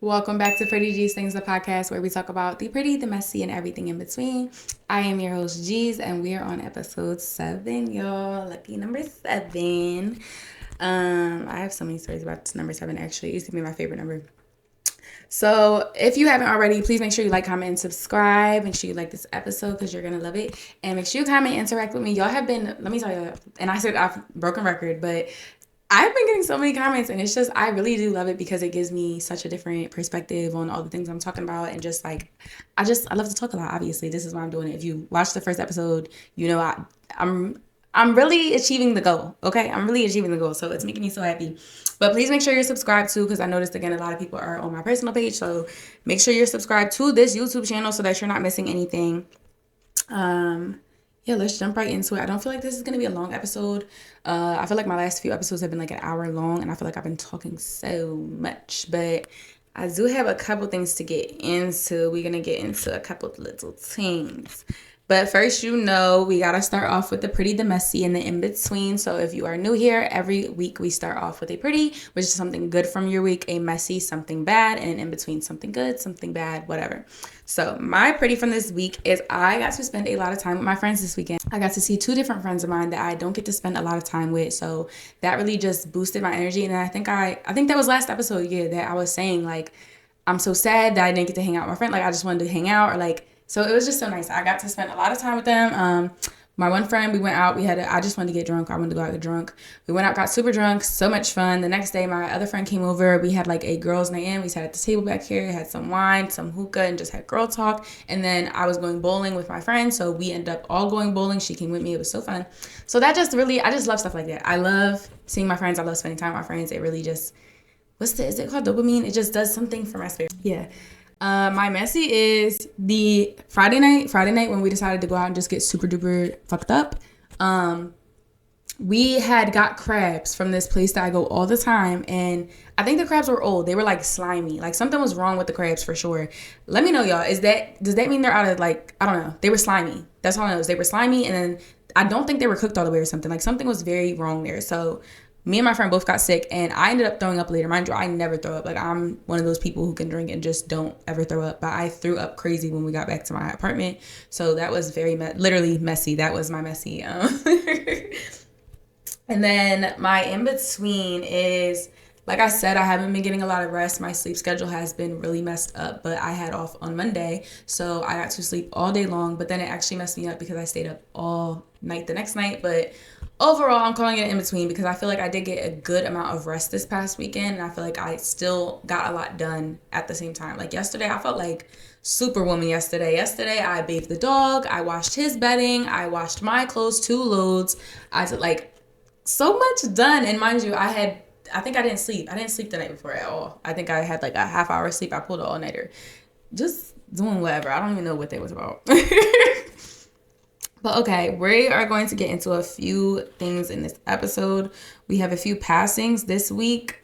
Welcome back to Pretty Geez Thingz, the podcast where we talk about the pretty, the messy, and everything in between. I am your host, Geez, and we are on episode 7, y'all. Lucky number 7. I have so many stories about number 7, actually. It used to be my favorite number. So if you haven't already, please make sure you like, comment, and subscribe. Make sure you like this episode because you're going to love it. And make sure you comment, interact with me. Y'all have been, let me tell you, and I said I've broken record, but I've been getting so many comments, and it's just, I really do love it because it gives me such a different perspective on all the things I'm talking about. And just like, I love to talk a lot, obviously. This is why I'm doing it. If you watch the first episode, you know I'm really achieving the goal, okay? I'm really achieving the goal, so it's making me so happy. But please make sure you're subscribed too, because I noticed, again, a lot of people are on my personal page, so make sure you're subscribed to this YouTube channel so that you're not missing anything. Yeah, let's jump right into it. I don't feel like this is going to be a long episode. I feel like my last few episodes have been like an hour long, and I feel like I've been talking so much, but I do have a couple things to get into. We're going to get into a couple of little things. But first, we got to start off with the pretty, the messy, and the in-between. So if you are new here, every week we start off with a pretty, which is something good from your week, a messy, something bad, and in between, something good, something bad, whatever. So my pretty from this week is I got to spend a lot of time with my friends this weekend. I got to see 2 different friends of mine that I don't get to spend a lot of time with. So that really just boosted my energy. And I think that was last episode, that I was saying, like, I'm so sad that I didn't get to hang out with my friend. Like, I just wanted to hang out, or like, so it was just so nice. I got to spend a lot of time with them. My one friend, we went out. I just wanted to get drunk. I wanted to go out and get drunk. We went out, got super drunk. So much fun. The next day, my other friend came over. We had like a girls' night in. We sat at the table back here, had some wine, some hookah, and just had girl talk. And then I was going bowling with my friend. So we ended up all going bowling. She came with me. It was so fun. So that just really, I just love stuff like that. I love seeing my friends. I love spending time with my friends. It really just, is it called dopamine? It just does something for my spirit. Yeah. My messy is the Friday night when we decided to go out and just get super duper fucked up. We had got crabs from this place that I go all the time, and I think the crabs were old. They were like slimy. Like something was wrong with the crabs for sure. Let me know, y'all. Does that mean they're out of, like, I don't know. They were slimy. That's all I know is they were slimy, and then I don't think they were cooked all the way or something. Like something was very wrong there. So me and my friend both got sick, and I ended up throwing up later. Mind you, I never throw up. Like, I'm one of those people who can drink and just don't ever throw up. But I threw up crazy when we got back to my apartment. So that was very, literally messy. That was my messy. And then my in-between is, like I said, I haven't been getting a lot of rest. My sleep schedule has been really messed up, but I had off on Monday. So I got to sleep all day long, but then it actually messed me up because I stayed up all night the next night. But overall, I'm calling it in between because I feel like I did get a good amount of rest this past weekend, and I feel like I still got a lot done at the same time. Like yesterday, I felt like superwoman yesterday. Yesterday, I bathed the dog, I washed his bedding, I washed my clothes, 2 loads. I did like so much done, and mind you, I think I didn't sleep. I didn't sleep the night before at all. I think I had like a half hour sleep. I pulled an all-nighter. Just doing whatever. I don't even know what that was about. But okay, we are going to get into a few things in this episode. We have a few passings this week.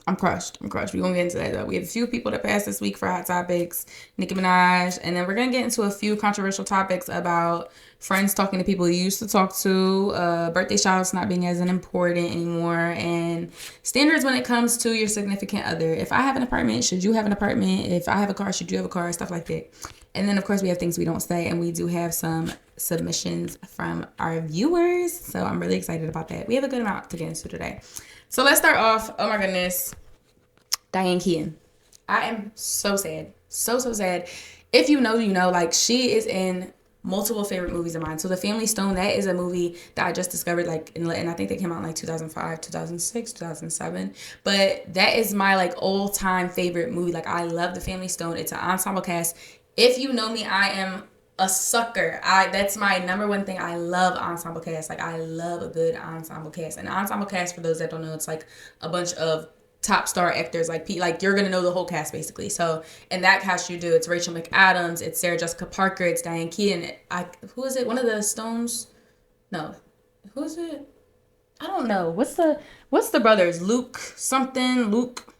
I'm crushed. We're going to get into that, though. We have a few people that passed this week for hot topics. Nicki Minaj. And then we're going to get into a few controversial topics about friends talking to people you used to talk to, birthday shoutouts not being as important anymore, and standards when it comes to your significant other. If I have an apartment, should you have an apartment? If I have a car, should you have a car? Stuff like that. And then, of course, we have things we don't say, and we do have some submissions from our viewers. So I'm really excited about that. We have a good amount to get into today. So let's start off. Oh, my goodness. Diane Keaton. I am so sad. So sad. If you know, you know. Like, she is in multiple favorite movies of mine. So The Family Stone, that is a movie that I just discovered, like, and I think they came out in like 2005, 2006, 2007. But that is my like all-time favorite movie. Like, I love The Family Stone. It's an ensemble cast. If you know me, I am a sucker. That's my number one thing. I love ensemble cast. Like, I love a good ensemble cast. And ensemble cast, for those that don't know, it's like a bunch of top star actors, like you're gonna know the whole cast basically. So in that cast, you do, it's Rachel McAdams, it's Sarah Jessica Parker, it's Diane Keaton. Who is it? One of the Stones? No, who is it? I don't know. What's the brothers? Luke something. Luke.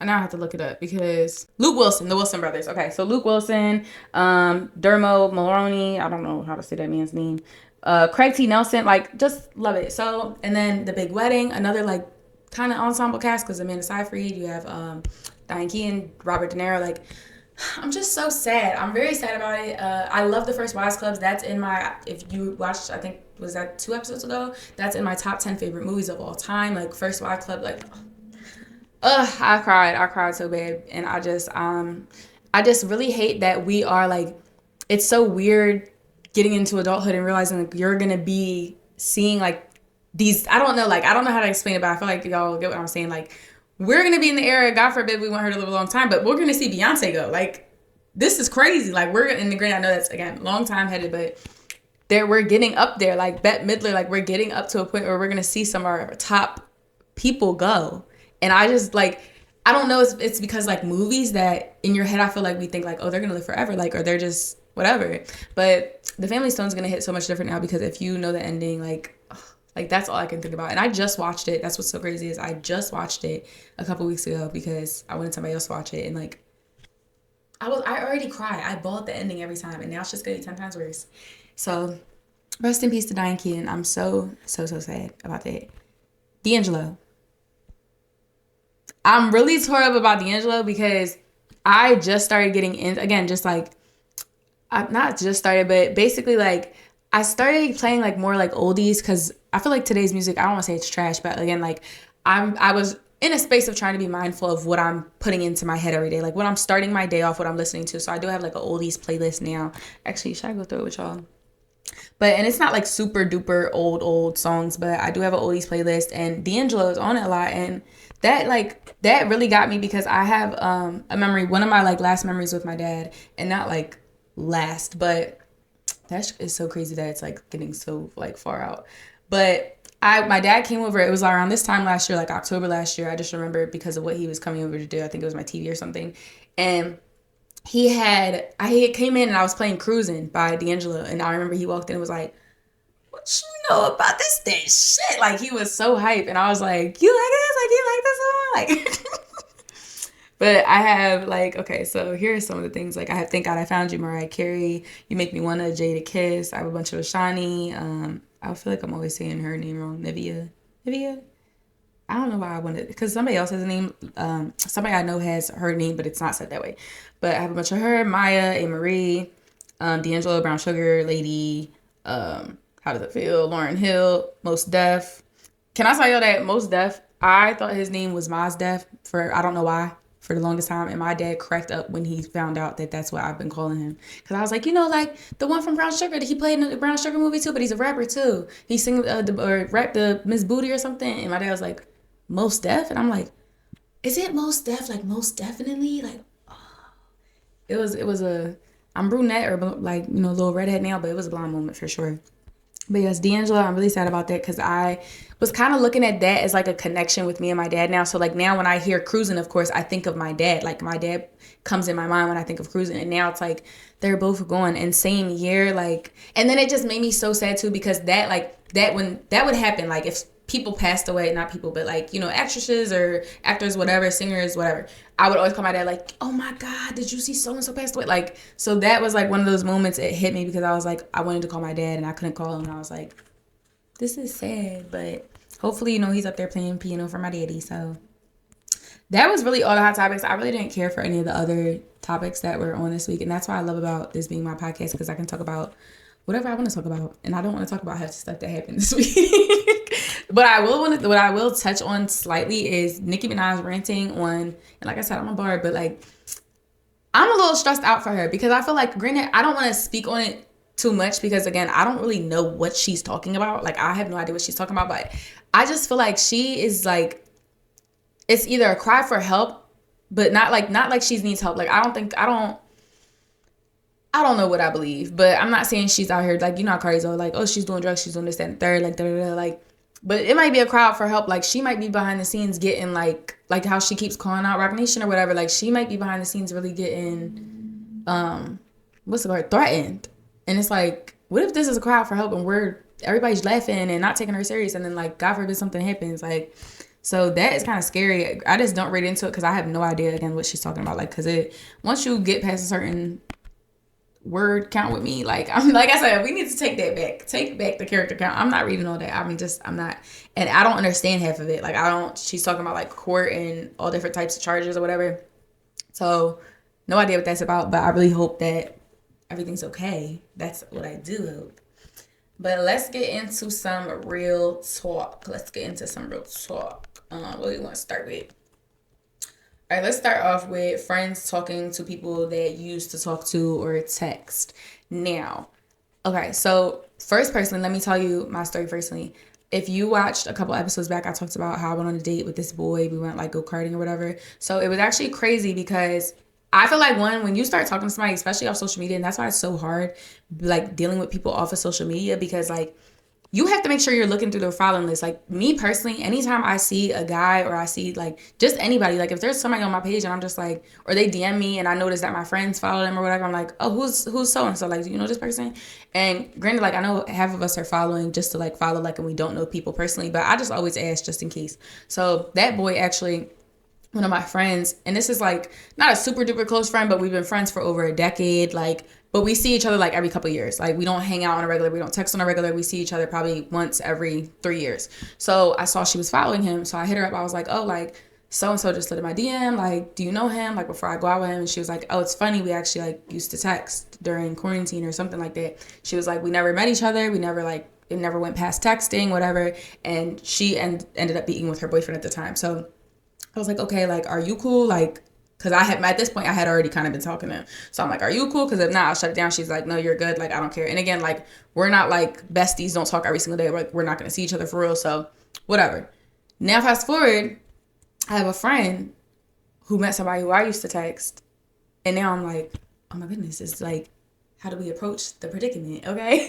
And now I have to look it up because Luke Wilson, the Wilson brothers. Okay, so Luke Wilson, Dermot Mulroney. I don't know how to say that man's name. Craig T. Nelson. Like, just love it. So, and then The Big Wedding, another like kind of ensemble cast because Amanda Seyfried, you have Diane Keaton, Robert De Niro. Like, I'm just so sad. I'm very sad about it. I love the first Wives Clubs. That's in my, if you watched, I think, was that 2 episodes ago? That's in my top 10 favorite movies of all time. Like, first Wives Club, like, I cried so bad. And I just really hate that we are like, it's so weird getting into adulthood and realizing like you're gonna be seeing like these, I don't know how to explain it, but I feel like y'all get what I'm saying. Like, we're gonna be in the era, God forbid we want her to live a long time, but we're gonna see Beyonce go. Like, this is crazy. Like, we're in the green. I know that's, again, long time headed, but we're getting up there. Like, Bette Midler, like, we're getting up to a point where we're gonna see some of our top people go. And I just, like, I don't know if it's because, like, movies that in your head, I feel like we think, like, oh, they're going to live forever, like, or they're just whatever. But The Family Stone's going to hit so much different now because if you know the ending, like, that's all I can think about. And I just watched it. That's what's so crazy is I just watched it a couple weeks ago because I wanted somebody else to watch it. And, like, I already cry. I bawl at the ending every time. And now it's just going to be 10 times worse. So, rest in peace to Diane Keaton. I'm so sad about that. D'Angelo. I'm really tore up about D'Angelo because I just started getting in, again, just like, I've not just started, but basically like, I started playing like more like oldies because I feel like today's music, I don't want to say it's trash, but again, like I was in a space of trying to be mindful of what I'm putting into my head every day, like when I'm starting my day off, what I'm listening to. So I do have like an oldies playlist now. Actually, should I go through it with y'all? But, and it's not like super duper old songs, but I do have an oldies playlist and D'Angelo is on it a lot. And that really got me because I have a memory, one of my like last memories with my dad, and not like last, but that is so crazy that it's like getting so like far out. But my dad came over, it was around this time last year, like October last year. I just remember because of what he was coming over to do. I think it was my TV or something. And I had came in and I was playing Cruising by D'Angelo. And I remember he walked in and was like, what you know about this shit? Like, he was so hype. And I was like, you like this? Like, you like this song? Like, but I have like, okay, so here's some of the things. Like, I have Thank God I Found You, Mariah Carey, You Make Me Wanna, Jada Kiss. I have a bunch of Ashani. I feel like I'm always saying her name wrong. Nivea. I don't know why I wanted, because somebody else has a name. Somebody I know has her name, but it's not said that way. But I have a bunch of her, Maya, A. Marie, D'Angelo, Brown Sugar, Lady, How Does It Feel, Lauryn Hill, Mos Def. Can I tell y'all that Mos Def, I thought his name was Mos Def for, I don't know why, for the longest time. And my dad cracked up when he found out that that's what I've been calling him. Because I was like, you know, like the one from Brown Sugar, he played in the Brown Sugar movie too, but he's a rapper too. He sing or rap the Miss Booty or something. And my dad was like, Mos Def? And I'm like, is it Mos Def? Like, most definitely? Like, oh. It was a, I'm brunette or like, you know, a little redhead now, but it was a blonde moment for sure. But yes, D'Angelo, I'm really sad about that because I was kind of looking at that as like a connection with me and my dad now. So like now when I hear Cruising, of course, I think of my dad. Like my dad comes in my mind when I think of Cruising. And now it's like they're both going and same year. Like, and then it just made me so sad too because when that would happen, like if people passed away, not people, but like, you know, actresses or actors, whatever, singers, whatever, I would always call my dad like, oh my God, did you see so-and-so passed away? Like, so that was like one of those moments it hit me because I was like, I wanted to call my dad and I couldn't call him. And I was like, this is sad, but hopefully, you know, he's up there playing piano for my daddy. So that was really all the hot topics. I really didn't care for any of the other topics that were on this week. And that's what I love about this being my podcast because I can talk about whatever I want to talk about. And I don't want to talk about half the stuff that happened this week. But what I will touch on slightly is Nicki Minaj ranting on, and like I said, I'm a bar, but like, I'm a little stressed out for her because I feel like, granted, I don't want to speak on it too much because again, I don't really know what she's talking about. Like, I have no idea what she's talking about, but I just feel like she is like, it's either a cry for help, but not like she needs help. Like, I don't know what I believe, but I'm not saying she's out here like, you know how Cardi's all like, oh, she's doing drugs, she's doing this, that, and third, like, like, but it might be a crowd for help. Like, she might be behind the scenes getting like how she keeps calling out Roc Nation or whatever. Like, she might be behind the scenes really getting, what's the word, threatened. And it's like, what if this is a crowd for help and everybody's laughing and not taking her serious, and then like, God forbid something happens, like. So that is kind of scary. I just don't read into it because I have no idea again what she's talking about. Like, because once you get past a certain word count with me. Like I said, we need to take that back. Take back the character count. I'm not reading all that. I'm not, and I don't understand half of it. Like she's talking about like court and all different types of charges or whatever. So no idea what that's about, but I really hope that everything's okay. That's what I do hope. But let's get into some real talk. What do you want to start with? All right, let's start off with friends talking to people that you used to talk to or text. Now, okay, so first personally, let me tell you my story personally. If you watched a couple episodes back, I talked about how I went on a date with this boy. We went like go-karting or whatever. So it was actually crazy because I feel like when you start talking to somebody, especially off social media, and that's why it's so hard, like dealing with people off of social media, because like you have to make sure you're looking through their following list. Like me personally, anytime I see a guy or I see like just anybody, like if there's somebody on my page and I'm just like, or they DM me and I notice that my friends follow them or whatever, I'm like, oh, who's so-and-so? Like, do you know this person? And granted, like I know half of us are following just to like follow, like, and we don't know people personally, but I just always ask just in case. So that boy actually, one of my friends, and this is like not a super duper close friend, but we've been friends for over a decade, like, but we see each other like every couple of years. Like we don't hang out on a regular, we don't text on a regular, we see each other probably once every 3 years. So I saw she was following him, so I hit her up. I was like, oh, like so-and-so just slid in my DM, like, do you know him, like, before I go out with him? And she was like, oh, it's funny, we actually like used to text during quarantine or something like that. She was like, we never met each other, we never like, it never went past texting, whatever. And she ended up being with her boyfriend at the time. So I was like, okay, like, are you cool? Like, because at this point, I had already kind of been talking to him. So I'm like, are you cool? Because if not, I'll shut it down. She's like, no, you're good. Like, I don't care. And again, like, we're not like besties, don't talk every single day. We're not going to see each other for real. So whatever. Now, fast forward, I have a friend who met somebody who I used to text. And now I'm like, oh my goodness, it's like, how do we approach the predicament? Okay.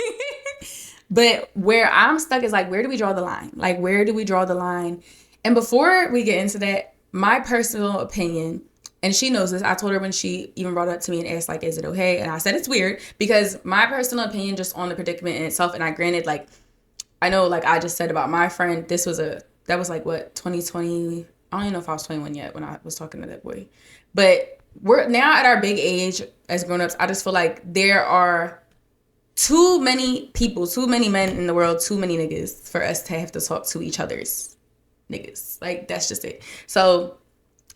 But where I'm stuck is like, where do we draw the line? Like, where do we draw the line? And before we get into that, my personal opinion, and she knows this, I told her when she even brought it up to me and asked, like, is it okay? And I said it's weird, because my personal opinion just on the predicament in itself, and I granted, like, I know, like I just said about my friend, that was like, what, 2020? I don't even know if I was 21 yet when I was talking to that boy. But we're now at our big age as grown-ups. I just feel like there are too many people, too many men in the world, too many niggas for us to have to talk to each other's niggas. Like, that's just it. So,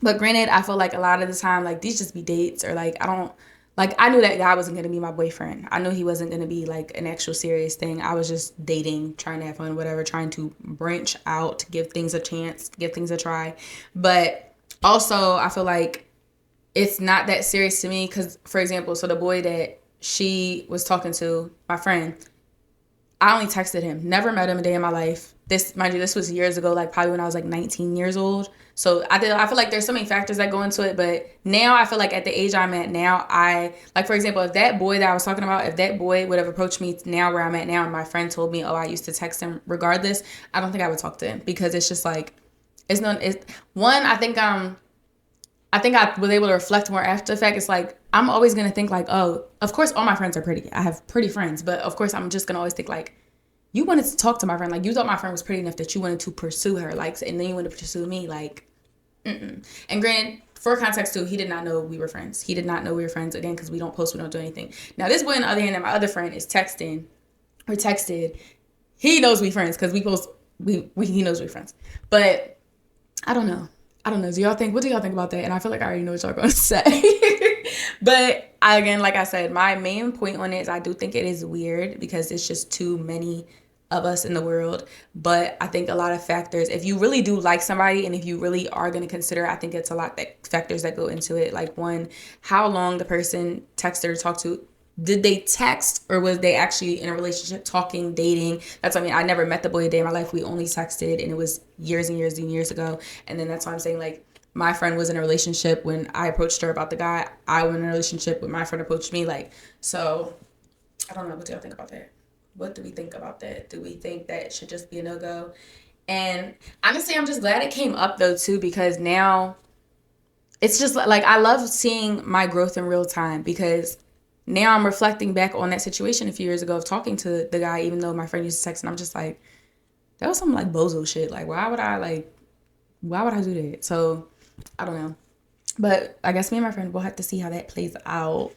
but granted, I feel like a lot of the time, like, these just be dates, or like, I knew that guy wasn't going to be my boyfriend. I knew he wasn't going to be like an actual serious thing. I was just dating, trying to have fun, whatever, trying to branch out, give things a chance, give things a try. But also, I feel like it's not that serious to me, because, for example, so the boy that she was talking to, my friend, I only texted him, never met him a day in my life. This, mind you, this was years ago, like probably when I was like 19 years old. So I feel like there's so many factors that go into it. But now I feel like at the age I'm at now, like, for example, if that boy that I was talking about, if that boy would have approached me now where I'm at now, and my friend told me, oh, I used to text him regardless, I don't think I would talk to him, because it's just like, I think I was able to reflect more after the fact. It's like, I'm always going to think like, oh, of course, all my friends are pretty. I have pretty friends. But of course, I'm just going to always think like, you wanted to talk to my friend. Like, you thought my friend was pretty enough that you wanted to pursue her. Like, and then you wanted to pursue me. Like, mm-mm. And granted, for context too, he did not know we were friends. He did not know we were friends, again, because we don't post, we don't do anything. Now, this boy, on the other hand, that my other friend is texted. He knows we friends, because we post, he knows we friends. But I don't know. What do y'all think about that? And I feel like I already know what y'all going to say. But again, like I said, my main point on it is I do think it is weird, because it's just too many of us in the world. But I think a lot of factors, if you really do like somebody, and if you really are going to consider, I think it's a lot that factors that go into it. Like, one, how long the person texted or talked to. Did they text, or was they actually in a relationship, talking, dating? That's what I mean. I never met the boy a day in my life. We only texted, and it was years and years and years ago. And then that's why I'm saying, like, my friend was in a relationship when I approached her about the guy. I was in a relationship when my friend approached me. Like, so I don't know. What do y'all think about that? What do we think about that? Do we think that it should just be a no-go? And honestly, I'm just glad it came up, though, too, because now it's just like, I love seeing my growth in real time, because now I'm reflecting back on that situation a few years ago of talking to the guy, even though my friend used to text, and I'm just like, that was some like bozo shit. Like, why would I do that? So I don't know. But I guess me and my friend will have to see how that plays out.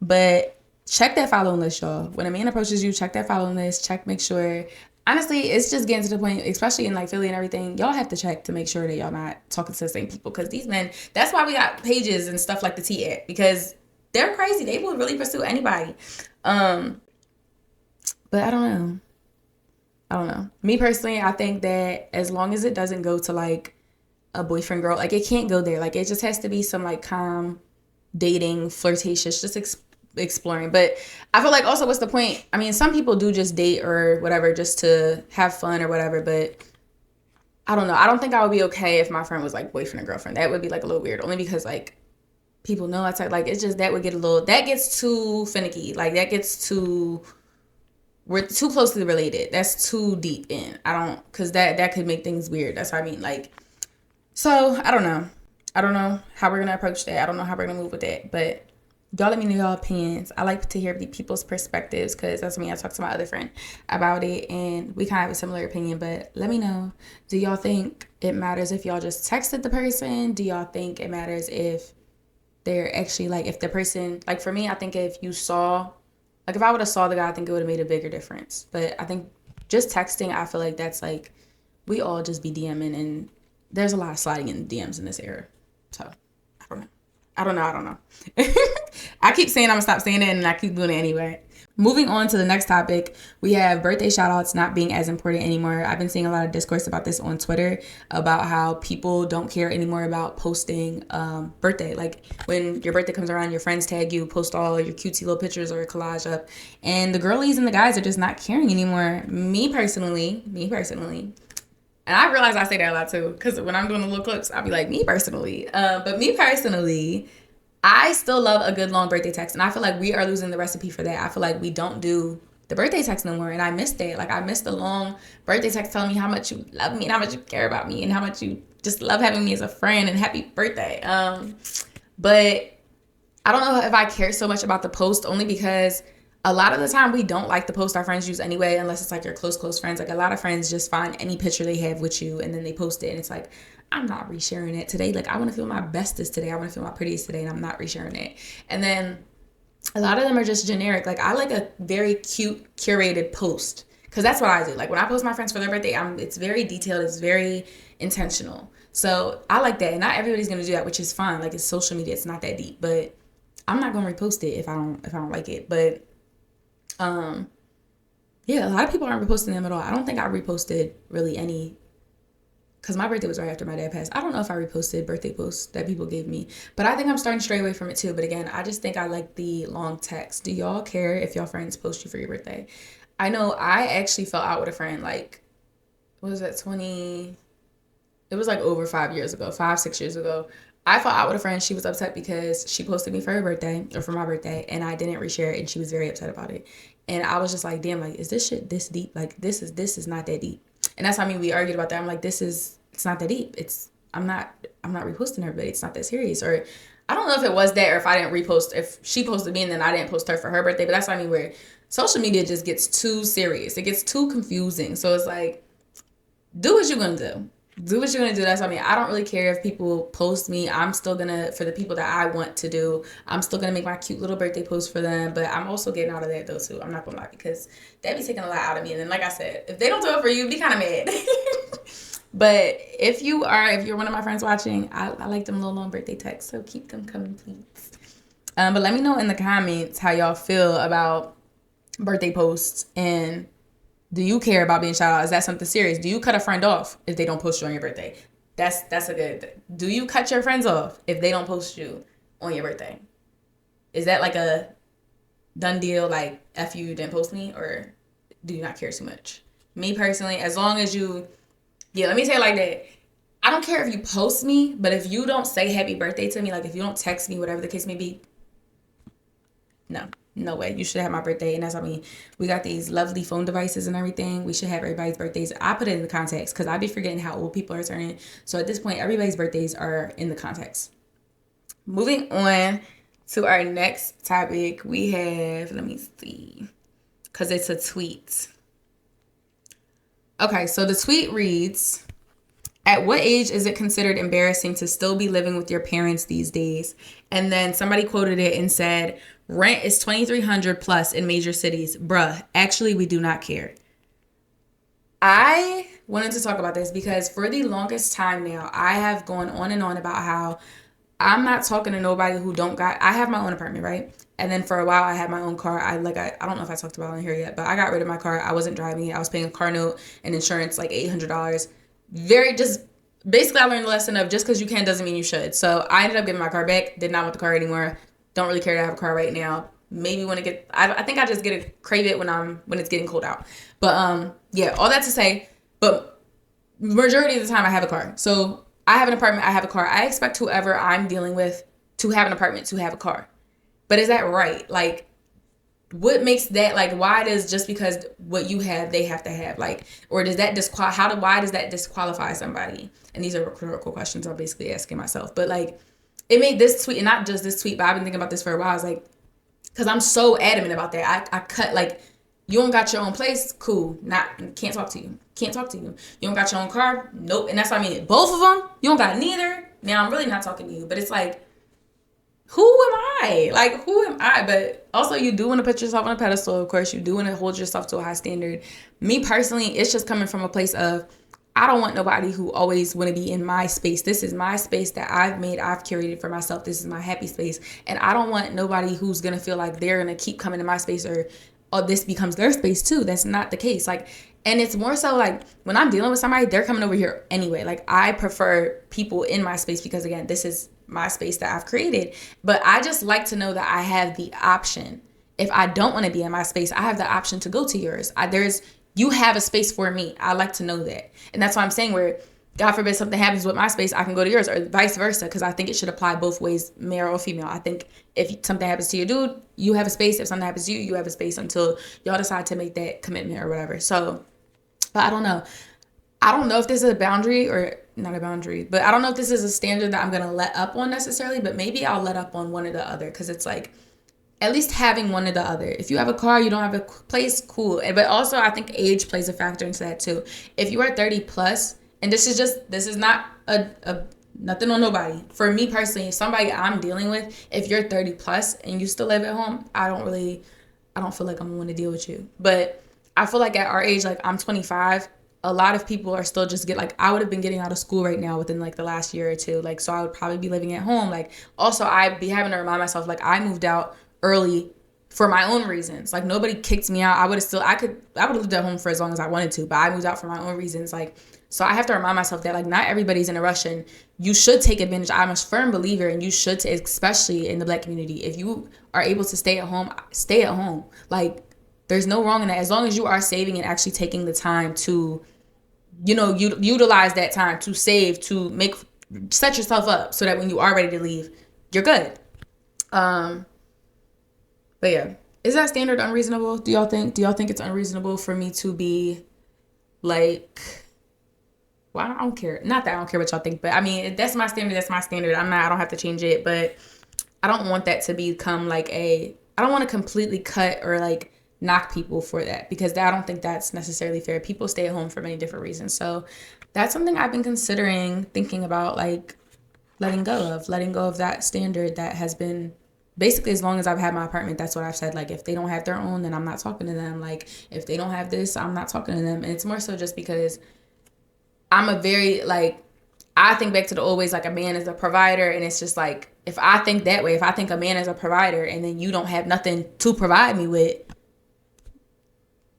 But check that following list, y'all. When a man approaches you, check that following list. Make sure. Honestly, it's just getting to the point, especially in like Philly and everything, y'all have to check to make sure that y'all not talking to the same people. Because these men, that's why we got pages and stuff like the T at, because they're crazy. They will really pursue anybody. But I don't know. Me personally, I think that as long as it doesn't go to like a boyfriend girl, like it can't go there. Like it just has to be some like calm dating, flirtatious, just exploring. But I feel like also, what's the point? I mean, some people do just date or whatever just to have fun or whatever, but I don't know. I don't think I would be okay if my friend was like boyfriend or girlfriend. That would be like a little weird, only because like people know it's like it's just that would get that gets too finicky. Like that gets too, we're too closely related. That's too deep in. Because that could make things weird. That's what I mean. Like, so I don't know how we're gonna approach that. I don't know how we're gonna move with that, but y'all let me know y'all opinions. I like to hear people's perspectives, because that's me. I talked to my other friend about it and we kind of have a similar opinion, but let me know. Do y'all think it matters if y'all just texted the person? Do y'all think it matters if they're actually like, if the person, like for me, I think if you saw, like if I would have saw the guy, I think it would have made a bigger difference. But I think just texting, I feel like that's like, we all just be DMing, and there's a lot of sliding in DMs in this era. So I don't know. I keep saying I'm gonna stop saying it, and I keep doing it anyway. Moving on to the next topic, we have birthday shoutouts not being as important anymore. I've been seeing a lot of discourse about this on Twitter, about how people don't care anymore about posting birthday. Like when your birthday comes around, your friends tag you, post all your cutesy little pictures or a collage up, and the girlies and the guys are just not caring anymore. Me personally, and I realize I say that a lot too, because when I'm doing the little clips, I'll be like, me personally. But me personally, I still love a good long birthday text. And I feel like we are losing the recipe for that. I feel like we don't do the birthday text no more. And I miss that. Like I miss the long birthday text telling me how much you love me and how much you care about me and how much you just love having me as a friend and happy birthday. But I don't know if I care so much about the post, only because a lot of the time we don't like the post our friends use anyway, unless it's like your close friends. Like a lot of friends just find any picture they have with you and then they post it, and it's like, I'm not resharing it today. Like I want to feel my bestest today. I want to feel my prettiest today, and I'm not resharing it. And then a lot of them are just generic. Like I like a very cute curated post, because that's what I do. Like when I post my friends for their birthday, it's very detailed. It's very intentional. So I like that, and not everybody's gonna do that, which is fine. Like it's social media. It's not that deep, but I'm not gonna repost it if I don't like it. But yeah, a lot of people aren't reposting them at all. I don't think I reposted really any, because my birthday was right after my dad passed. I don't know if I reposted birthday posts that people gave me, but I think I'm starting to stray away from it too. But again, I just think I like the long text. Do y'all care if y'all friends post you for your birthday? I know I actually fell out with a friend, like, what was that, it was like over 5 years ago, 6 years ago. I fell out with a friend. She was upset because she posted me for her birthday, or for my birthday, and I didn't reshare it, and she was very upset about it. And I was just like, damn, like, is this shit this deep? Like, this is not that deep. And that's how we argued about that. I'm like, it's not that deep. I'm not reposting her, but it's not that serious. Or I don't know if it was that, or if I didn't repost, if she posted me and then I didn't post her for her birthday. But that's what I mean, where social media just gets too serious. It gets too confusing. So it's like, do what you're gonna do. Do what you're going to do. That's what I mean. I don't really care if people post me. I'm still going to, for the people that I want to do, I'm still going to make my cute little birthday post for them. But I'm also getting out of that though too. I'm not going to lie, because that be taking a lot out of me. And then like I said, if they don't do it for you, be kind of mad. But if you're one of my friends watching, I like them little long birthday texts. So keep them coming, please. But let me know in the comments how y'all feel about birthday posts, and do you care about being shouted out? Is that something serious? Do you cut a friend off if they don't post you on your birthday? That's a good thing. Do you cut your friends off if they don't post you on your birthday? Is that like a done deal, like, F you didn't post me, or do you not care too much? Me personally, as long as let me say it like that. I don't care if you post me, but if you don't say happy birthday to me, like if you don't text me, whatever the case may be, no way. You should have my birthday. And that's what I mean. We got these lovely phone devices and everything. We should have everybody's birthdays. I put it in the context because I be forgetting how old people are turning. So at this point, everybody's birthdays are in the context. Moving on to our next topic, we have, let me see, because it's a tweet. Okay, so the tweet reads, at what age is it considered embarrassing to still be living with your parents these days? And then somebody quoted it and said, Rent is $2,300 plus in major cities. Bruh, actually, we do not care. I wanted to talk about this because for the longest time now, I have gone on and on about how I'm not talking to nobody who don't got. I have my own apartment, right? And then for a while, I had my own car. I don't know if I talked about it on here yet, but I got rid of my car. I wasn't driving it. I was paying a car note and insurance like $800. Basically, I learned the lesson of just because you can doesn't mean you should. So I ended up giving my car back. Did not want the car anymore. Don't really care to have a car right now. Maybe when it gets, I think I just crave it when it's getting cold out. But yeah, all that to say, but majority of the time I have a car. So I have an apartment, I have a car. I expect whoever I'm dealing with to have an apartment, to have a car. But is that right? Like, what makes that, like, why does just because what you have, they have to have, like, or does that why does that disqualify somebody? And these are rhetorical questions I'm basically asking myself. But like, it made this tweet, and not just this tweet, but I've been thinking about this for a while. I was like, because I'm so adamant about that. I cut, like, you don't got your own place? Cool. Can't talk to you. Can't talk to you. You don't got your own car? Nope. And that's what I mean. Both of them, you don't got neither. Now, I'm really not talking to you. But it's like, who am I? Like, who am I? But also, you do want to put yourself on a pedestal, of course. You do want to hold yourself to a high standard. Me, personally, it's just coming from a place of, I don't want nobody who always want to be in my space. This is my space that I've made, I've curated for myself. This is my happy space. And I don't want nobody who's going to feel like they're going to keep coming to my space or this becomes their space too. That's not the case. Like, and it's more so like when I'm dealing with somebody, they're coming over here anyway. Like, I prefer people in my space because, again, this is my space that I've created. But I just like to know that I have the option. If I don't want to be in my space, I have the option to go to yours. You have a space for me. I like to know that. And that's why I'm saying, where God forbid something happens with my space, I can go to yours, or vice versa, because I think it should apply both ways, male or female. I think if something happens to your dude, you have a space. If something happens to you, you have a space until y'all decide to make that commitment or whatever. So, but I don't know. I don't know if this is a boundary or not a boundary, but I don't know if this is a standard that I'm going to let up on necessarily, but maybe I'll let up on one or the other, because it's like, at least having one or the other. If you have a car, you don't have a place, cool. But also, I think age plays a factor into that too. If you are 30 plus, and this is not a nothing on nobody. For me personally, if somebody I'm dealing with, if you're 30 plus and you still live at home, I don't feel like I'm going to want to deal with you. But I feel like at our age, like I'm 25, a lot of people are still just I would have been getting out of school right now within like the last year or two. Like, so I would probably be living at home. Like, also I'd be having to remind myself, like, I moved out early for my own reasons. Like, nobody kicked me out. I would have lived at home for as long as I wanted to, but I moved out for my own reasons. Like, so I have to remind myself that, like, not everybody's in a rush, and you should take advantage. I'm a firm believer, and you should, especially in the Black community. If you are able to stay at home, stay at home. Like, there's no wrong in that. As long as you are saving and actually taking the time to, utilize that time to save, to set yourself up so that when you are ready to leave, you're good. But yeah, is that standard unreasonable? Do y'all think it's unreasonable for me to be like, well, I don't care. Not that I don't care what y'all think, but I mean, that's my standard. That's my standard. I don't have to change it, but I don't want that to become like I don't want to completely cut or like knock people for that, because I don't think that's necessarily fair. People stay at home for many different reasons. So that's something I've been thinking about, like letting go of that standard that has been basically as long as I've had my apartment. That's what I've said. Like, if they don't have their own, then I'm not talking to them. Like, if they don't have this, I'm not talking to them. And it's more so just because I'm a very, like, I think back to the old ways, like a man is a provider. And it's just like, if I think that way, if I think a man is a provider and then you don't have nothing to provide me with,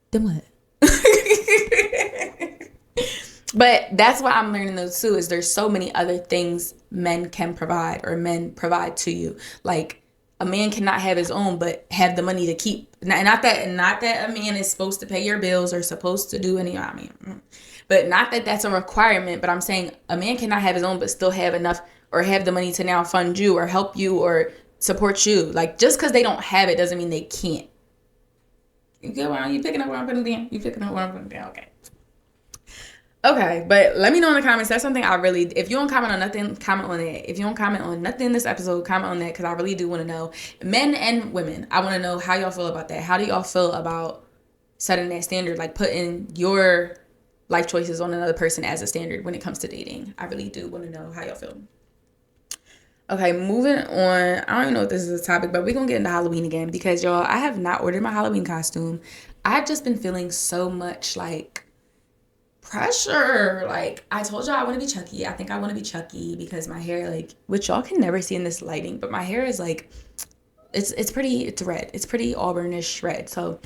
then what? But that's what I'm learning though too, is there's so many other things men can provide, or men provide to you. Like, a man cannot have his own, but have the money to keep. Not that a man is supposed to pay your bills or supposed to do any, but not that that's a requirement. But I'm saying a man cannot have his own, but still have enough or have the money to now fund you or help you or support you. Like, just because they don't have it doesn't mean they can't. You picking up where I'm putting it down? You picking up where I'm putting it down? Okay, but let me know in the comments. That's something if you don't comment on nothing, comment on that. If you don't comment on nothing in this episode, comment on that, because I really do want to know. Men and women, I want to know how y'all feel about that. How do y'all feel about setting that standard, like putting your life choices on another person as a standard when it comes to dating? I really do want to know how y'all feel. Okay, moving on. I don't even know if this is a topic, but we're gonna get into Halloween again because y'all, I have not ordered my Halloween costume. I've just been feeling so much like pressure. Like I told y'all I want to be Chucky. I think I want to be Chucky because my hair, like, which y'all can never see in this lighting, but my hair is like it's red. It's pretty auburnish red. So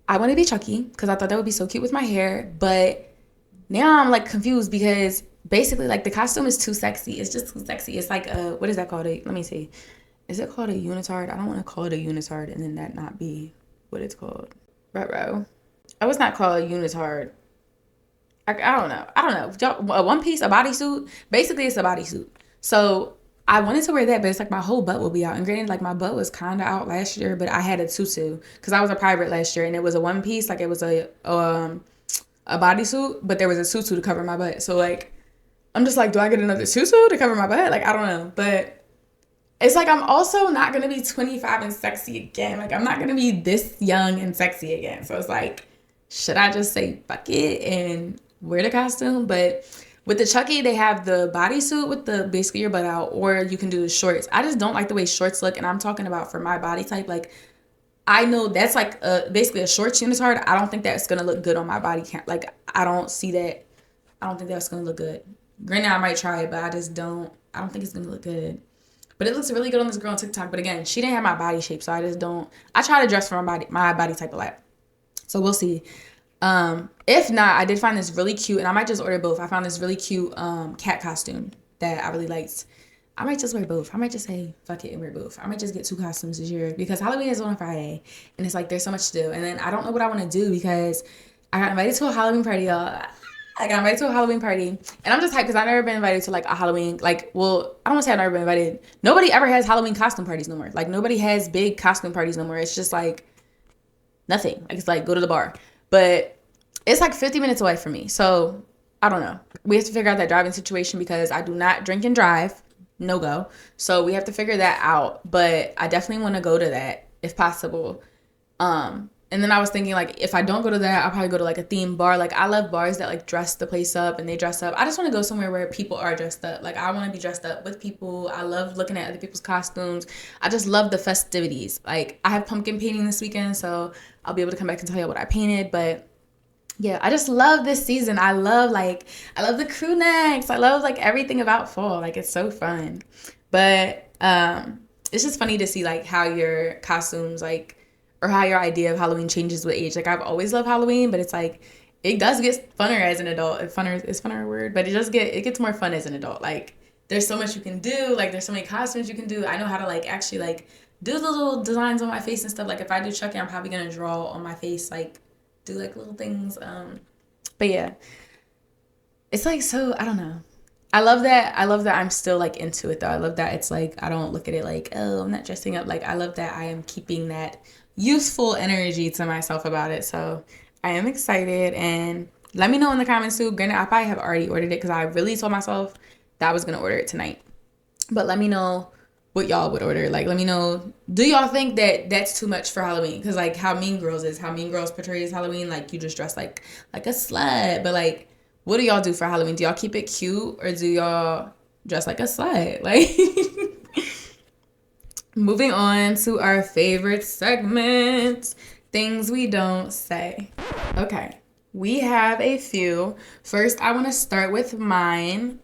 I want to be Chucky because I thought that would be so cute with my hair, but now I'm like confused because basically like the costume is too sexy. It's just too sexy. It's like a, what is that called? Let me see. Is it called a unitard? I don't want to call it a unitard and then that not be what it's called. Ruh-roh. Oh, it's not called a unitard. I don't know. A one piece, a bodysuit. Basically, it's a bodysuit. So I wanted to wear that, but it's like my whole butt will be out. And granted, like my butt was kind of out last year, but I had a tutu because I was a pirate last year, and it was a one piece, like it was a bodysuit, but there was a tutu to cover my butt. So like, I'm just like, do I get another tutu to cover my butt? Like I don't know, but it's like I'm also not gonna be 25 and sexy again. Like I'm not gonna be this young and sexy again. So it's like, should I just say fuck it and wear the costume? But with the Chucky, they have the bodysuit with the basically your butt out, or you can do the shorts. I just don't like the way shorts look, and I'm talking about for my body type. Like I know that's like basically a shorts unitard. I don't think that's gonna look good on my body. Like I don't see that. I don't think that's gonna look good. Granted, I might try it, but I just don't. I don't think it's gonna look good. But it looks really good on this girl on TikTok. But again, she didn't have my body shape, so I just don't. I try to dress for my body type a lot. So we'll see. If not, I did find this really cute, and I might just order both. I found this really cute cat costume that I really liked. I might just wear both. I might just say fuck it and wear both. I might just get 2 costumes this year because Halloween is on a Friday, and it's like there's so much to do. And then I don't know what I want to do because I got invited to a Halloween party, y'all. I got invited to a Halloween party, and I'm just hyped because I've never been invited to like a Halloween, like, well, I don't want to say I've never been invited. Nobody ever has Halloween costume parties no more. Like nobody has big costume parties no more. It's just like nothing. Like it's like go to the bar, but it's like 50 minutes away from me. So I don't know. We have to figure out that driving situation because I do not drink and drive. No go. So we have to figure that out. But I definitely want to go to that if possible. And then I was thinking, like, if I don't go to that, I'll probably go to, like, a theme bar. Like, I love bars that, like, dress the place up and they dress up. I just want to go somewhere where people are dressed up. Like, I want to be dressed up with people. I love looking at other people's costumes. I just love the festivities. Like, I have pumpkin painting this weekend, so I'll be able to come back and tell you what I painted. But, yeah, I just love this season. I love the crew necks. I love, like, everything about fall. Like, it's so fun. But it's just funny to see, like, how your costumes, like, or how your idea of Halloween changes with age. Like, I've always loved Halloween, but it's like, it does get funner as an adult. If funner is funner a word, but it gets more fun as an adult. Like, there's so much you can do. Like, there's so many costumes you can do. I know how to, like, actually, like, do the little designs on my face and stuff. Like, if I do Chucky, I'm probably going to draw on my face, like, do, like, little things. But, yeah. It's, like, so, I don't know. I love that I'm still, like, into it, though. I love that it's, like, I don't look at it like, oh, I'm not dressing up. Like, I love that I am keeping that youthful energy to myself about it. So I am excited, and let me know in the comments too. Granted, I probably have already ordered it because I really told myself that I was gonna order it tonight, but let me know what y'all would order. Like, let me know, do y'all think that that's too much for Halloween? Because like how Mean Girls portrays Halloween, like you just dress like a slut. But like, what do y'all do for Halloween? Do y'all keep it cute or do y'all dress like a slut? Like moving on to our favorite segment, Things We Don't Say. Okay, we have a few. First, I want to start with mine.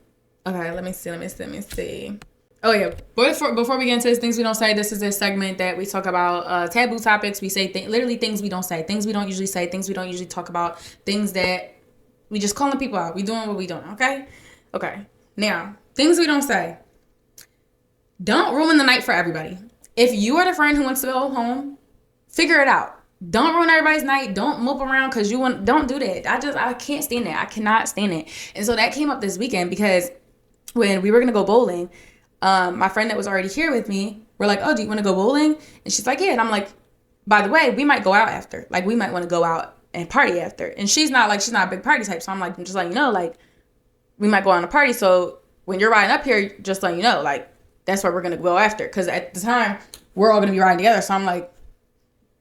Okay, let me see. Oh, yeah. Before we get into this, Things We Don't Say, this is a segment that we talk about taboo topics. We say literally things we don't say, things we don't usually say, things we don't usually talk about, things that we just calling people out. We doing what we doing, okay? Okay. Now, things we don't say. Don't ruin the night for everybody. If you are the friend who wants to go home, figure it out. Don't ruin everybody's night. Don't mope around because don't do that. I can't stand that. I cannot stand it. And so that came up this weekend because when we were going to go bowling, my friend that was already here with me, we're like, oh, do you want to go bowling? And she's like, yeah. And I'm like, by the way, we might go out after. Like, we might want to go out and party after. And she's not a big party type. So I'm like, I'm just letting you know, like, we might go on a party. So when you're riding up here, just letting you know, like, that's where we're going to go after. Because at the time, we're all going to be riding together. So I'm like,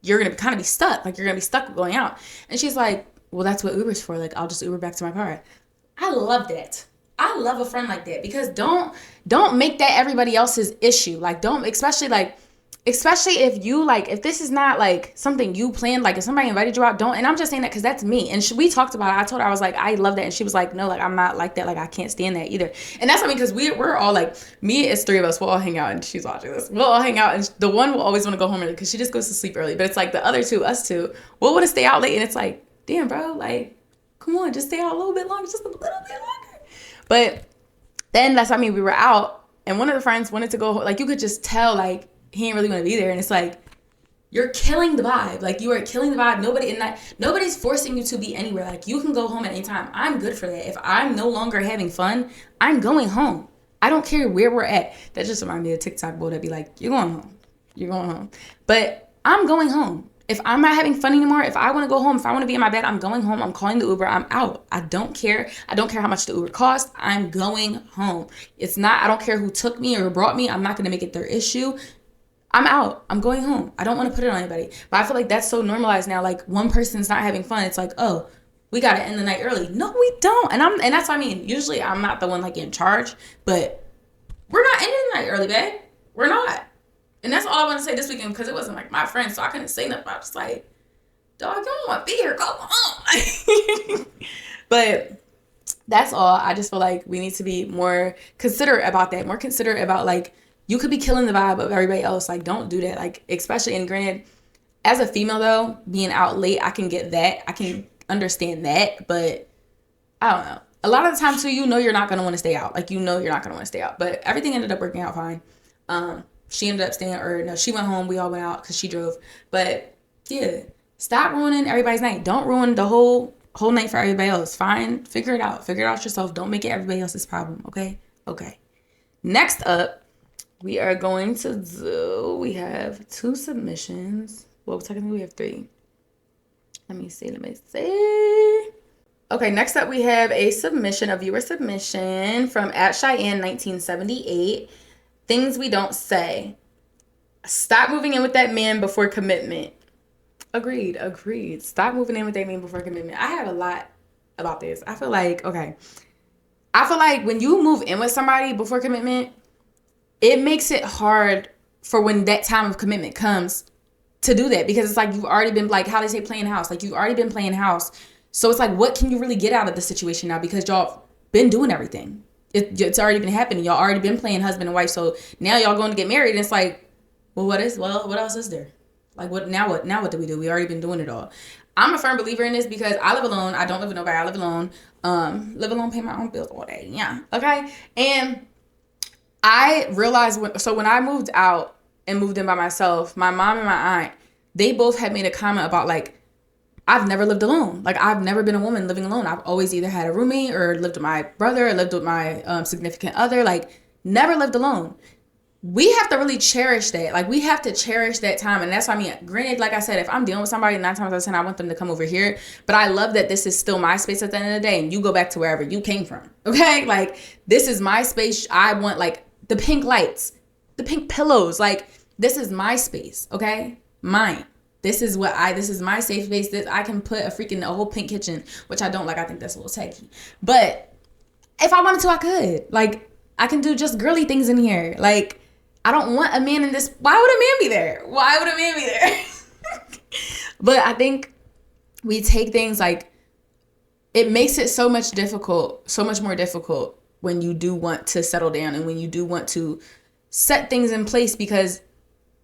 you're going to kind of be stuck. Like, you're going to be stuck going out. And she's like, well, that's what Uber's for. Like, I'll just Uber back to my car. I love that. I love a friend like that, because don't make that everybody else's issue. Like, don't, especially if you, like, if this is not like something you planned, like if somebody invited you out, don't. And I'm just saying that because that's me. And we talked about it. I told her, I was like, I love that. And she was like, no, like, I'm not like that. Like, I can't stand that either. And that's what I mean, because we're all like, me, it's three of us. We'll all hang out, and she's watching this. We'll all hang out, and the one will always want to go home early because she just goes to sleep early. But it's like the other two, us two, we'll want to stay out late. And it's like, damn, bro, like, come on, just stay out a little bit longer, just a little bit longer. But then that's, I mean, we were out, and one of the friends wanted to go, like, you could just tell, like, he didn't really want to be there. And it's like, you're killing the vibe. Like, you are killing the vibe. Nobody's forcing you to be anywhere. Like, you can go home at any time. I'm good for that. If I'm no longer having fun, I'm going home. I don't care where we're at. That just reminded me of a TikTok boy that be like, you're going home. You're going home. But I'm going home. If I'm not having fun anymore, if I want to go home, if I want to be in my bed, I'm going home. I'm calling the Uber. I'm out. I don't care. I don't care how much the Uber costs. I'm going home. I don't care who took me or who brought me. I'm not going to make it their issue. I'm out. I'm going home. I don't want to put it on anybody. But I feel like that's so normalized now. Like, one person's not having fun, it's like, oh, we got to end the night early. No, we don't. And that's what I mean. Usually I'm not the one, like, in charge, but we're not ending the night early, babe. We're not. And that's all I want to say this weekend, because it wasn't like my friend, so I couldn't say nothing. I was just like, dog, you don't want to be here. Go home. But that's all. I just feel like we need to be more considerate about that. More considerate about, like, you could be killing the vibe of everybody else. Like, don't do that. Like, especially, and granted, as a female, though, being out late, I can get that. I can understand that. But I don't know. A lot of the time, too, you're not going to want to stay out. Like, you're not going to want to stay out. But everything ended up working out fine. She ended up staying, or no, she went home. We all went out because she drove. But, yeah, stop ruining everybody's night. Don't ruin the whole night for everybody else. Fine. Figure it out. Figure it out yourself. Don't make it everybody else's problem. Okay? Okay. Next up, we are going to we have 2 submissions. Well, technically we have 3. Let me see. Okay, next up we have a viewer submission from @Cheyenne1978. Things we don't say. Stop moving in with that man before commitment. Agreed. Stop moving in with that man before commitment. I have a lot about this. I feel like when you move in with somebody before commitment, it makes it hard for when that time of commitment comes to do that, because it's like you've already been, like, how they say, playing house. Like, you've already been playing house. So it's like, what can you really get out of the situation now? Because y'all been doing everything. It's already been happening. Y'all already been playing husband and wife. So now y'all going to get married, and it's like, well, what else is there? Like, what do we do? We already been doing it all. I'm a firm believer in this because I live alone. I don't live with nobody. I live alone. Pay my own bills all day. Yeah. Okay. And I realized when I moved out and moved in by myself, my mom and my aunt, they both had made a comment about, like, I've never lived alone. Like, I've never been a woman living alone. I've always either had a roommate or lived with my brother or lived with my significant other. Like, never lived alone. We have to really cherish that. Like, we have to cherish that time. And that's what I mean. Granted, like I said, if I'm dealing with somebody, 9 times out of 10, I want them to come over here. But I love that this is still my space at the end of the day, and you go back to wherever you came from. Okay? Like, this is my space. I want, like, the pink lights, the pink pillows. Like, this is my space. Okay? Mine. This is my safe space. That I can put a whole pink kitchen, which I don't like. I think that's a little tacky. But if I wanted to, I could. Like, I can do just girly things in here. Like, I don't want a man in this. Why would a man be there? But I think we take things, like, it makes it so much more difficult when you do want to settle down and when you do want to set things in place, because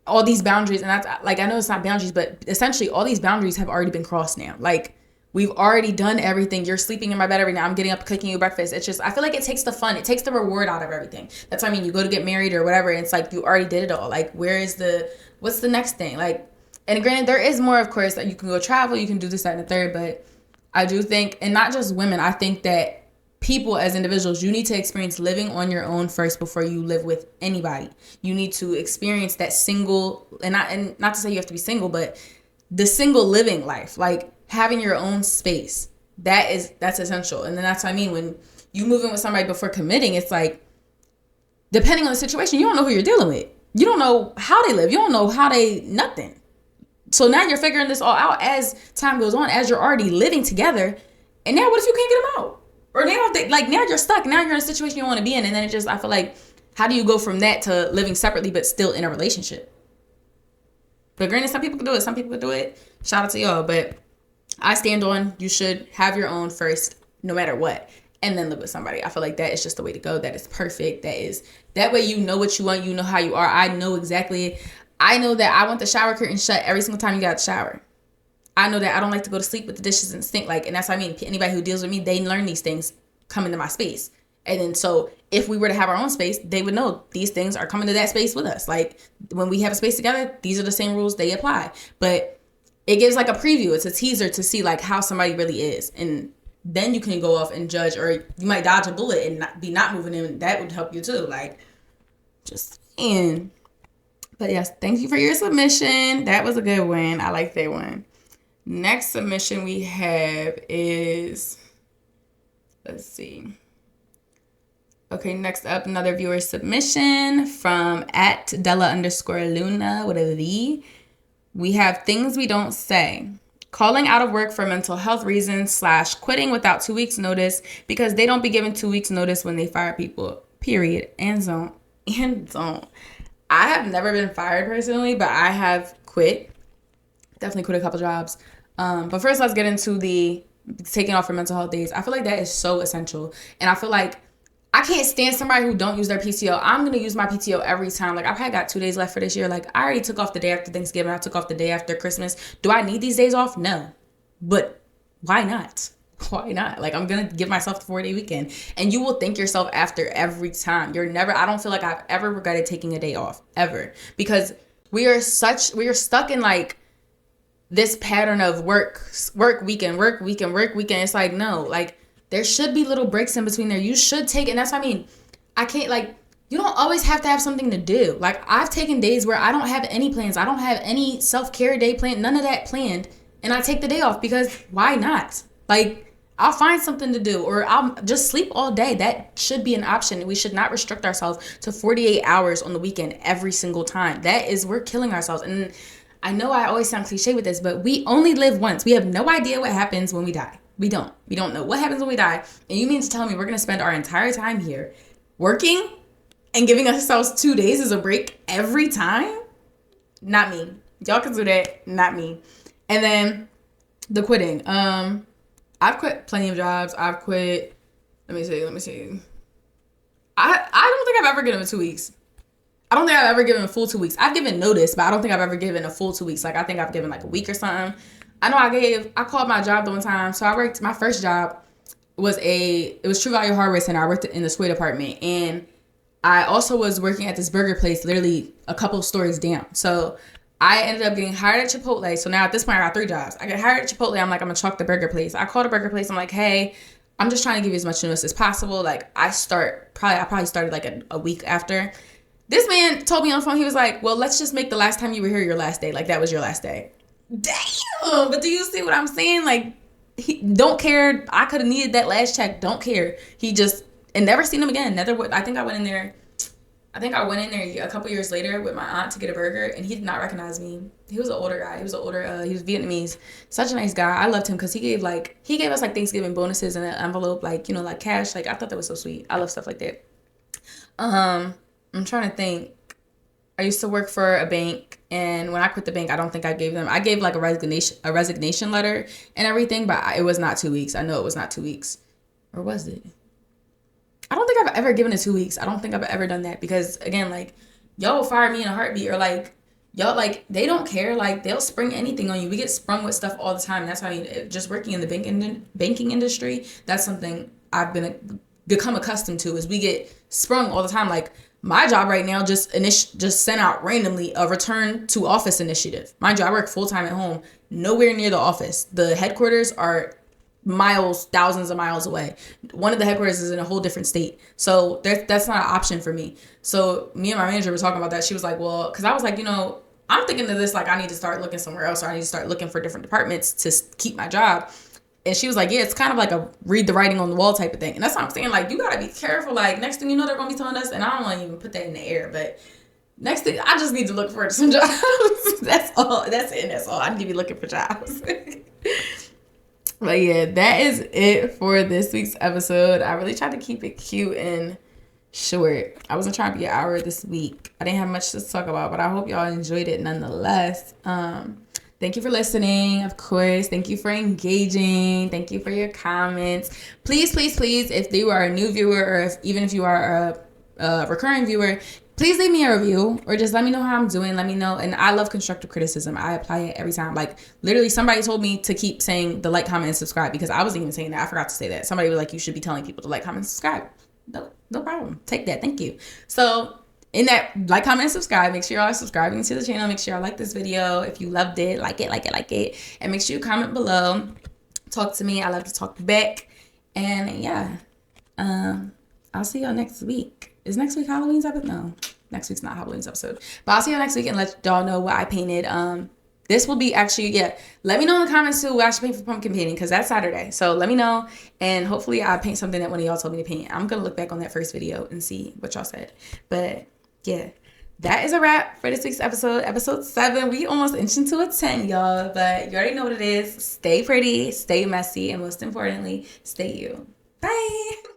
all these boundaries, and that's, like, I know it's not boundaries, but essentially all these boundaries have already been crossed now. Like, we've already done everything. You're sleeping in my bed every night. I'm getting up, cooking you breakfast. It's just, I feel like it takes the fun. It takes the reward out of everything. That's what I mean. You go to get married or whatever, and it's like, you already did it all. Like, what's the next thing? Like, and granted, there is more, of course, that you can go travel, you can do this, that, and the third, but I do think, and not just women, I think that people as individuals, you need to experience living on your own first before you live with anybody. You need to experience that single, and not to say you have to be single, but the single living life, like having your own space. That's essential. And then that's what I mean. When you move in with somebody before committing, it's like, depending on the situation, you don't know who you're dealing with. You don't know how they live. You don't know nothing. So now you're figuring this all out as time goes on, as you're already living together. And now what if you can't get them out? Or now you're stuck. Now you're in a situation you want to be in. And then I feel like, how do you go from that to living separately but still in a relationship? But granted, some people can do it. Some people can do it. Shout out to y'all. But I stand on, you should have your own first, no matter what, and then live with somebody. I feel like that is just the way to go. That is perfect. That way you know what you want. You know how you are. I know that I want the shower curtain shut every single time you got to shower. I know that I don't like to go to sleep with the dishes in the sink. And that's what I mean. Anybody who deals with me, they learn these things come into my space. And then so if we were to have our own space, they would know these things are coming to that space with us. Like when we have a space together, these are the same rules, they apply. But it gives like a preview. It's a teaser to see like how somebody really is. And then you can go off and judge, or you might dodge a bullet and not moving in. That would help you too. Like, just saying. But yes, thank you for your submission. That was a good one. I like that one. Next submission we have is, let's see. Okay, next up, another viewer submission from @Della_Luna with a V. We have Thingz We Don't Say. Calling out of work for mental health reasons / quitting without 2 weeks notice because they don't be given 2 weeks notice when they fire people. Period. And don't. I have never been fired personally, but I have quit. Definitely quit a couple jobs. But first, let's get into the taking off for mental health days. I feel like that is so essential. And I feel like I can't stand somebody who don't use their PTO. I'm going to use my PTO every time. Like, I've probably got 2 days left for this year. Like, I already took off the day after Thanksgiving. I took off the day after Christmas. Do I need these days off? No. But why not? Why not? Like, I'm going to give myself the 4-day weekend. And you will thank yourself after every time. I don't feel like I've ever regretted taking a day off. Ever. Because we are stuck in, like, this pattern of work weekend. It's like, no. Like, there should be little breaks in between there. You should take, and that's what I mean. I can't, like, you don't always have to have something to do. Like, I've taken days where I don't have any plans. I don't have any self-care day planned, none of that planned. And I take the day off because why not? Like, I'll find something to do, or I'll just sleep all day. That should be an option. We should not restrict ourselves to 48 hours on the weekend every single time. We're killing ourselves. And I know I always sound cliche with this, but we only live once. We have no idea what happens when we die. We don't know what happens when we die. And you mean to tell me we're going to spend our entire time here working and giving ourselves 2 days as a break every time? Not me. Y'all can do that. Not me. And then the quitting. I've quit plenty of jobs. I've quit. Let me see. I don't think I've ever given 2 weeks. I don't think I've ever given a full 2 weeks. I've given notice, but I don't think I've ever given a full 2 weeks. Like, I think I've given like a week or something. I know I called my job the one time. So my first job was True Value Hardware Center. I worked in the toy department. And I also was working at this burger place literally a couple stories down. So I ended up getting hired at Chipotle. So now at this point, I got 3 jobs. I get hired at Chipotle. I'm like, I'm going to chalk the burger place. I called the burger place. I'm like, hey, I'm just trying to give you as much notice as possible. Like, I probably started like a week after. This man told me on the phone, he was like, well, let's just make the last time you were here your last day. Like, that was your last day. Damn. But do you see what I'm saying? Like, he don't care. I could have needed that last check. Don't care. He just, and never seen him again. I think I went in there a couple years later with my aunt to get a burger, and he did not recognize me. He was an older guy. He was Vietnamese. Such a nice guy. I loved him because he gave us like Thanksgiving bonuses in an envelope, like, like cash. Like, I thought that was so sweet. I love stuff like that. I'm trying to think. I used to work for a bank, and when I quit the bank, I gave like a resignation letter and everything, but it was not 2 weeks. I know it was not 2 weeks. Or was it? I don't think I've ever given it 2 weeks. I don't think I've ever done that because, again, like, y'all will fire me in a heartbeat, or like, y'all, like, they don't care. Like, they'll spring anything on you. We get sprung with stuff all the time. That's why just working in the banking industry, that's something I've become accustomed to, is we get sprung all the time. Like, my job right now just sent out randomly a return to office initiative. Mind you, I work full time at home, nowhere near the office. The headquarters are thousands of miles away. One of the headquarters is in a whole different state. So that's not an option for me. So me and my manager were talking about that. She was like, well, because I was like, I'm thinking of this, like, I need to start looking somewhere else, or I need to start looking for different departments to keep my job. And she was like, yeah, it's kind of like a read the writing on the wall type of thing. And that's what I'm saying. Like, you got to be careful. Like, next thing you know, they're going to be telling us, and I don't want to even put that in the air, but next thing, I just need to look for some jobs. That's all. That's it. That's all. I need to be looking for jobs. But yeah, that is it for this week's episode. I really tried to keep it cute and short. I wasn't trying to be an hour this week. I didn't have much to talk about, but I hope y'all enjoyed it nonetheless. Thank you for listening, of course. Thank you for engaging. Thank you for your comments. Please, please, please, if you are a new viewer or even if you are a recurring viewer, please leave me a review or just let me know how I'm doing. Let me know. And I love constructive criticism. I apply it every time. Like, literally, somebody told me to keep saying the like, comment, and subscribe because I wasn't even saying that. I forgot to say that. Somebody was like, you should be telling people to like, comment, and subscribe. No problem. Take that. Thank you. So in that, like, comment, and subscribe. Make sure y'all are subscribing to the channel. Make sure y'all like this video. If you loved it, like it. And make sure you comment below. Talk to me. I love to talk back. And yeah, I'll see y'all next week. Is next week Halloween's episode? No, next week's not Halloween's episode. But I'll see y'all next week and let y'all know what I painted. This will be actually, let me know in the comments too what I should paint for pumpkin painting because that's Saturday. So let me know and hopefully I paint something that one of y'all told me to paint. I'm going to look back on that first video and see what y'all said. But yeah, that is a wrap for this week's episode 7. We almost inched into a 10, y'all. But you already know what it is. Stay pretty, stay messy, and most importantly, stay you. Bye.